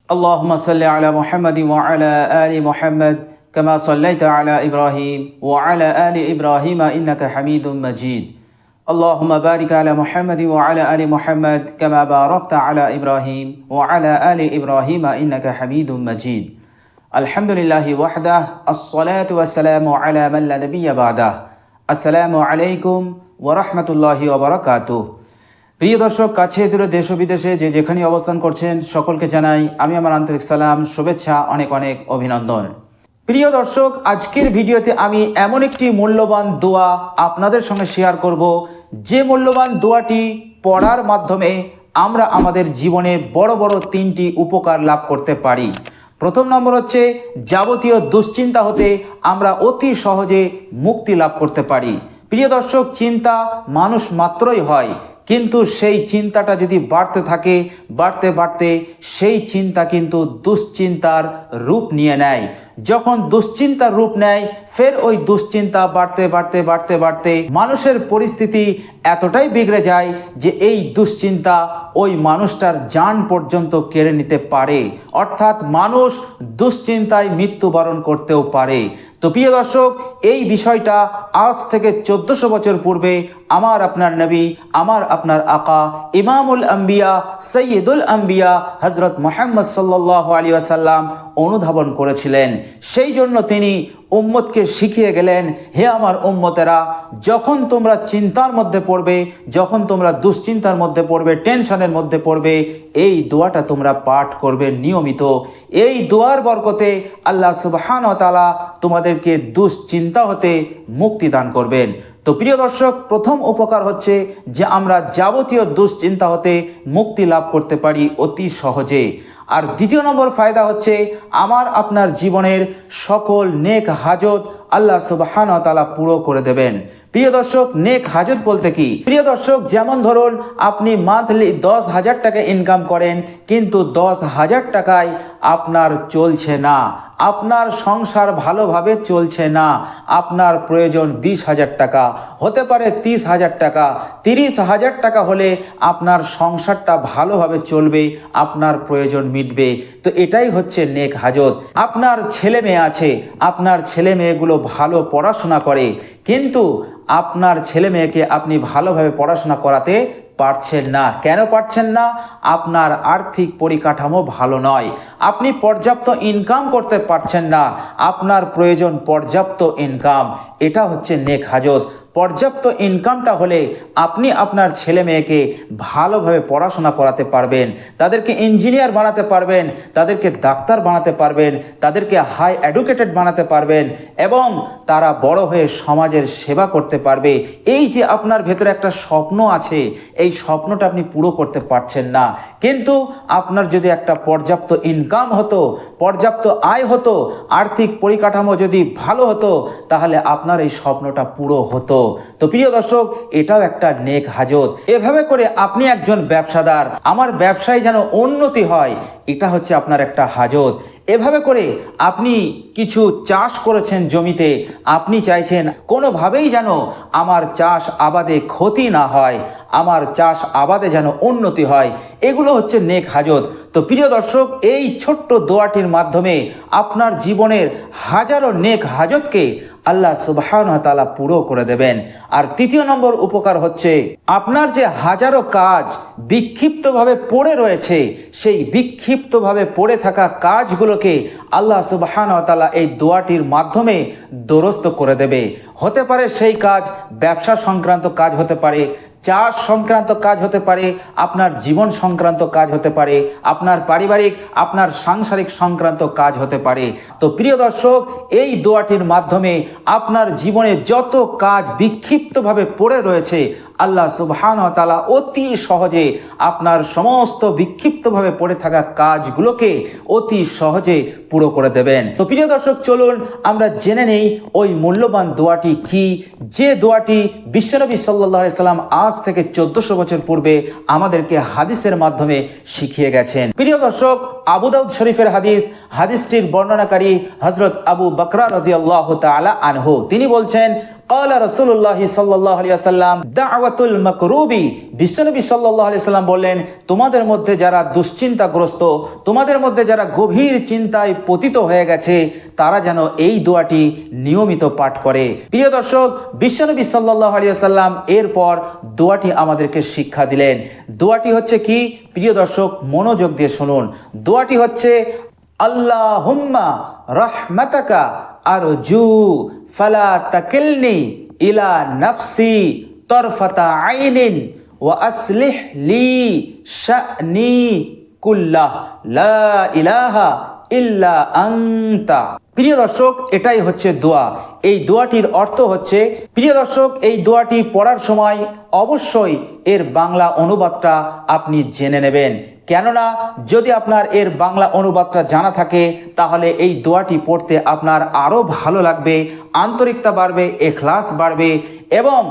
اللهم صل على محمد وعلى آل محمد كما صليت على إبراهيم وعلى آل إبراهيم إنك حميد مجيد اللهم بارك على محمد وعلى آل محمد كما باركت على إبراهيم وعلى آل إبراهيم إنك حميد مجيد الحمد لله وحده الصلاة والسلام على من لا نبي بعده السلام عليكم ورحمة الله وبركاته। প্রিয় দর্শক, কাছে দূরে দেশ ও বিদেশে যে যেখানে অবস্থান করছেন সকলকে জানাই আমি আমার আন্তরিক সালাম, শুভেচ্ছা, অনেক অনেক অভিনন্দন। প্রিয় দর্শক, আজকের ভিডিওতে আমি এমন একটি মূল্যবান দোয়া আপনাদের সঙ্গে শেয়ার করব, যে মূল্যবান দোয়াটি পড়ার মাধ্যমে আমরা আমাদের জীবনে বড় বড় তিনটি উপকার লাভ করতে পারি। প্রথম নম্বর হচ্ছে, যাবতীয় দুশ্চিন্তা হতে আমরা অতি সহজে মুক্তি লাভ করতে পারি। প্রিয় দর্শক, চিন্তা মানুষ মাত্রই হয়, কিন্তু সেই চিন্তাটা যদি বাড়তে থাকে, বাড়তে বাড়তে সেই চিন্তা কিন্তু দুশ্চিন্তার রূপ নিয়ে নেয়। যখন দুশ্চিন্তার রূপ নেয়, ফের ওই দুশ্চিন্তা বাড়তে বাড়তে বাড়তে বাড়তে মানুষের পরিস্থিতি এতটাই বিগড়ে যায় যে এই দুশ্চিন্তা ওই মানুষটার জান পর্যন্ত কেড়ে নিতে পারে, অর্থাৎ মানুষ দুশ্চিন্তায় মৃত্যুবরণ করতেও পারে। তো প্রিয় দর্শক, এই বিষয়টা আজ থেকে 1400 বছর পূর্বে আমার আপনার নবী, আমার আপনার আকা, ইমামুল আম্বিয়া, সৈয়দুল আম্বিয়া হযরত মুহাম্মদ সাল্লাল্লাহু আলাইহি ওয়াসাল্লাম অনুধাবন করেছিলেন। সেই জন্য তিনি উম্মতকে শিখিয়ে গেলেন, হে আমার উম্মতেরা, যখন তোমরা চিন্তার মধ্যে পড়বে, যখন তোমরা দুশ্চিন্তার মধ্যে পড়বে, টেনশনের মধ্যে পড়বে, এই দোয়াটা তোমরা পাঠ করবে নিয়মিত। এই দোয়ার বরকতে আল্লাহ সুবহানাহু ওয়া তাআলা তোমাদেরকে দুশ্চিন্তা হতে মুক্তি দান করবেন। তো প্রিয় দর্শক, প্রথম উপকার হচ্ছে যে আমরা যাবতীয় দুশ্চিন্তা হতে মুক্তি লাভ করতে পারি অতি সহজে। আর দ্বিতীয় নম্বর ফায়দা হচ্ছে, আমার আপনার জীবনের সকল নেক হাজত আল্লাহ সুবহানাহু ওয়া তাআলা পুরো করে দেবেন। প্রিয় দর্শক, নেক হাজত বলতে কি? প্রিয় দর্শক, যেমন ধরুন আপনি মান্থলি 10,000 টাকা ইনকাম করেন, কিন্তু 10,000 টাকায় আপনার চলছে না, আপনার সংসার ভালোভাবে চলছে না, আপনার প্রয়োজন 20,000 টাকা, হতে পারে 30,000 টাকা, 30,000 টাকা হলে আপনার সংসারটা ভালোভাবে চলবে, আপনার প্রয়োজন মিটবে। তো এটাই হচ্ছে নেক হাজত। আপনার ছেলে মেয়ে আছে, আপনার ছেলে মেয়েগুলো ভালো পড়াশোনা করে, কিন্তু আপনার ছেলে মেয়েকে আপনি ভালোভাবে পড়াশোনা করাতে পারছেন না। কেন পারছেন না? আপনার আর্থিক পরিকাঠামো ভালো নয়, আপনি পর্যাপ্ত ইনকাম করতে পারছেন না, আপনার প্রয়োজন পর্যাপ্ত ইনকাম। এটা হচ্ছে নেক হাজত। পর্যাপ্ত ইনকামটা হলে আপনি আপনার ছেলে মেয়েকে ভালোভাবে পড়াশোনা করাতে পারবেন, তাদেরকে ইঞ্জিনিয়ার বানাতে পারবেন, তাদেরকে ডাক্তার বানাতে পারবেন, তাদেরকে হাই এডুকেটেড বানাতে পারবেন, এবং তারা বড় হয়ে সমাজের সেবা করতে পারবে। এই যে আপনার ভেতরে একটা স্বপ্ন আছে, এই স্বপ্নটা আপনি পুরো করতে পারছেন না। কিন্তু আপনার যদি একটা পর্যাপ্ত ইনকাম হতো, পর্যাপ্ত আয় হতো, আর্থিক পরিকাঠামো যদি ভালো হতো, তাহলে আপনার এই স্বপ্নটা পুরো হতো। তো প্রিয় দর্শক, এটাও একটা নেক হাজত। এভাবে করে আপনি একজন ব্যবসাদার, আমার ব্যবসায় যেন উন্নতি হয়, এটা হচ্ছে আপনার একটা হাজত। এভাবে করে আপনি কিছু চাষ করেছেন জমিতে, আপনি চাইছেন কোনোভাবেই যেন আমার চাষ আবাদে ক্ষতি না হয়, আমার চাষ আবাদে যেন উন্নতি হয়, এগুলো হচ্ছে নেক হাজত। তো প্রিয় দর্শক, এই ছোট্ট দোয়াটির মাধ্যমে আপনার জীবনের হাজারো নেক হাজতকে আল্লাহ সুবহানাহু ওয়া তাআলা পুরো করে দেবেন। আর তৃতীয় নম্বর উপকার হচ্ছে, আপনার যে হাজারো কাজ বিক্ষিপ্তভাবে পড়ে রয়েছে, সেই বিক্ষিপ্তভাবে পড়ে থাকা কাজগুলোকে আল্লাহ সুবহানাহু ওয়া তাআলা এই দোয়াটির মাধ্যমে দুরস্ত করে দেবে। হতে পারে সেই কাজ ব্যবসা সংক্রান্ত কাজ হতে পারে, চাষ সংক্রান্ত কাজ হতে পারে, আপনার জীবন সংক্রান্ত কাজ হতে পারে, আপনার পারিবারিক, আপনার সাংসারিক সংক্রান্ত কাজ হতে পারে। তো প্রিয় দর্শক, এই দোয়াটির মাধ্যমে আপনার জীবনে যত কাজ বিক্ষিপ্তভাবে পড়ে রয়েছে, আল্লাহ সুবহানাহু ওয়া তাআলা অতি সহজে আপনার সমস্ত বিক্ষিপ্তভাবে পড়ে থাকা কাজগুলোকে অতি সহজে পুরো করে দেবেন। তো প্রিয় দর্শক, চলুন আমরা জেনে নেই ওই মূল্যবান দোয়াটি দোয়াটি কি, যে দোয়াটি বিশ্বনবী সাল্লাল্লাহু আলাইহি সাল্লাম আজ থেকে 1400 বছর পূর্বে আমাদেরকে হাদিসের মাধ্যমে শিখিয়ে গেছেন। প্রিয় দর্শক, আবু দাউদ শরীফের হাদিসটির বর্ণনাকারী হযরত আবু বকর রাদিয়াল্লাহু তাআলা আনহু, তিনি বলছেন, ক্বালা রাসূলুল্লাহ সাল্লাল্লাহু আলাইহি ওয়াসাল্লাম দাওয়াতুল মাকরুবি, বিশ্বনবী সাল্লাল্লাহু আলাইহি সাল্লাম বললেন, তোমাদের মধ্যে যারা দুশ্চিন্তাগ্রস্ত, তোমাদের মধ্যে যারা গভীর চিন্তায় পতিত হয়ে গেছে, তারা যেন এই দোয়াটি নিয়মিত পাঠ করে। প্রিয় দর্শক, বিশ্বনবী সাল্লাল্লাহু আলাইহি ওয়াসাল্লাম এরপর দোয়াটি আমাদেরকে শিক্ষা দিলেন। দোয়াটি হচ্ছে কি? প্রিয় দর্শক, মনোযোগ দিয়ে শুনুন। দোয়াটি হচ্ছে, আল্লাহুম্মা রাহমাতাকা আরজু ফালা তাকিলনি ইলা নাফসি তরফাতা আইনিন ওয়া আসলিহ লি শা'নি কুল্লাহ লা ইলাহা ইল্লা আনতা। প্রিয় দর্শক, এটাই হচ্ছে দোয়া। এই দোয়াটির অর্থ হচ্ছে, প্রিয় দর্শক, এই দোয়াটি পড়ার সময় অবশ্যই এর বাংলা অনুবাদটা আপনি জেনে নেবেন। কেননা যদি আপনার এর বাংলা অনুবাদটা জানা থাকে, তাহলে এই দোয়াটি পড়তে আপনার আরও ভালো লাগবে, আন্তরিকতা বাড়বে, ইখলাস বাড়বে, এবং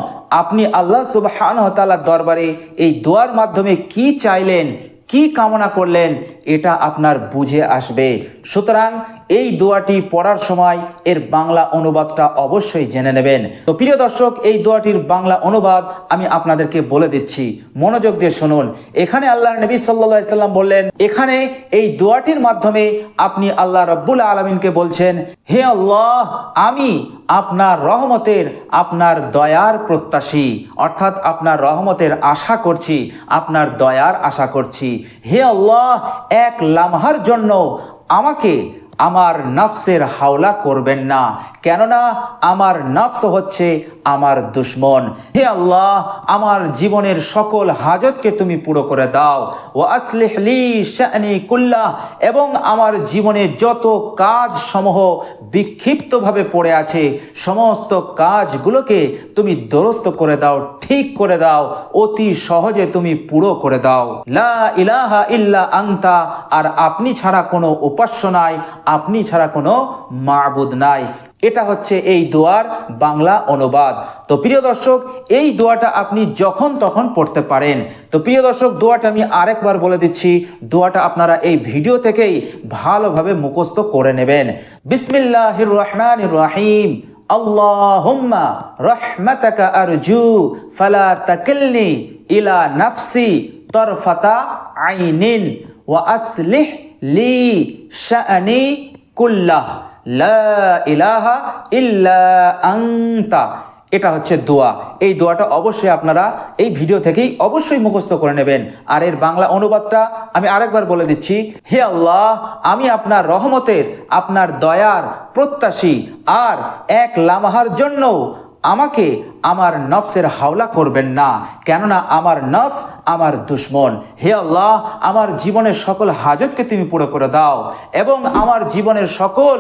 আপনি আল্লাহ সুবহানাহু ওয়া তাআলার দরবারে এই দোয়ার মাধ্যমে কি চাইলেন, কি কামনা করলেন, এটা আপনার বুঝে আসবে। সুতরাং এই দোয়াটি পড়ার সময় এর বাংলা অনুবাদটা অবশ্যই জেনে নেবেন। তো প্রিয় দর্শক, এই দোয়াটির বাংলা অনুবাদ আমি আপনাদেরকে বলে দিচ্ছি, মনোযোগ দিয়ে শুনুন। এখানে আল্লাহর নবী সাল্লাল্লাহু আলাইহি সাল্লাম বললেন, এখানে এই দোয়াটির মাধ্যমে আপনি আল্লাহ রাব্বুল আলামিনকে বলছেন, হে আল্লাহ, আমি আপনার রহমতের, আপনার দয়ার প্রত্যাশী, অর্থাৎ আপনার রহমতের আশা করছি, আপনার দয়ার আশা করছি। হে আল্লাহ, এক লামহার জন্য আমাকে আমার নফসের হাওলা করবেন না, কেননা আমার নফস হচ্ছে আমার দুশ্মন। হে আল্লাহ, আমার জীবনের সকল হাজতকে তুমি পুরো করে দাও। ওয়া আসলিহ লি শা'নি কুল্লাহ, এবং আমার জীবনে যত কাজ সমূহ বিক্ষিপ্তভাবে পড়ে আছে, সমস্ত কাজগুলোকে তুমি দুরস্ত করে দাও, ঠিক করে দাও, অতি সহজে তুমি পুরো করে দাও। লা ইলাহা ইল্লা আনতা, আর আপনি ছাড়া কোনো উপাস্য নাই, আপনি ছাড়া কোনো মাবুদ নাই। এটা হচ্ছে এই দোয়ার বাংলা অনুবাদ। তো প্রিয় দর্শক, এই দোয়াটা আপনি যখন তখন পড়তে পারেন। তো প্রিয় দর্শক, দোয়াটা আমি আরেকবার বলে দিচ্ছি, দোয়াটা আপনারা এই ভিডিও থেকেই ভালোভাবে মুখস্থ করে নেবেন। বিসমিল্লাহির রহমানির রহিম। আল্লাহুম্মা রাহমাতাকা আরজু ফালা তাকিলনি ইলা নাফসি তরফাতা আইনিন ওয়া আসলিহ লি শা'নি কুল্লাহ লা ইলাহা ইল্লা আনতা। এটা হচ্ছে দোয়া। এই দোয়াটা অবশ্যই আপনারা এই ভিডিও থেকেই অবশ্যই মুখস্থ করে নেবেন। আর এর বাংলা অনুবাদটা আমি আরেকবার বলে দিচ্ছি, হে আল্লাহ, আমি আপনার রহমতের, আপনার দয়ার প্রত্যাশী, আর এক লামহার জন্য আমাকে আমার নফসের হাওলা করবেন না, কেননা আমার নফস আমার দুশ্মন। হে আল্লাহ, আমার জীবনের সকল হাজতকে তুমি পুরো করে দাও, এবং আমার জীবনের সকল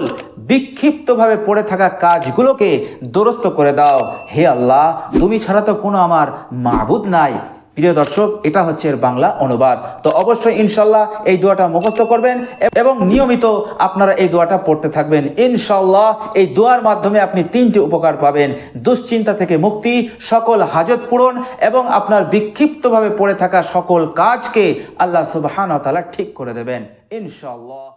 বিক্ষিপ্তভাবে পড়ে থাকা কাজগুলোকে দুরস্ত করে দাও। হে আল্লাহ, তুমি ছাড়া তো কোনো আমার মাবুদ নাই। প্রিয় দর্শক, এটা হচ্ছে এর বাংলা অনুবাদ। তো অবশ্যই ইনশাল্লাহ এই দোয়াটা মুখস্থ করবেন এবং নিয়মিত আপনারা এই দোয়াটা পড়তে থাকবেন। ইনশাল্লাহ এই দোয়ার মাধ্যমে আপনি 3টি উপকার পাবেন: দুশ্চিন্তা থেকে মুক্তি, সকল হাজত পূরণ, এবং আপনার বিক্ষিপ্তভাবে পড়ে থাকা সকল কাজকে আল্লাহ সুবহানাহু ওয়া তাআলা ঠিক করে দেবেন ইনশাল্লাহ।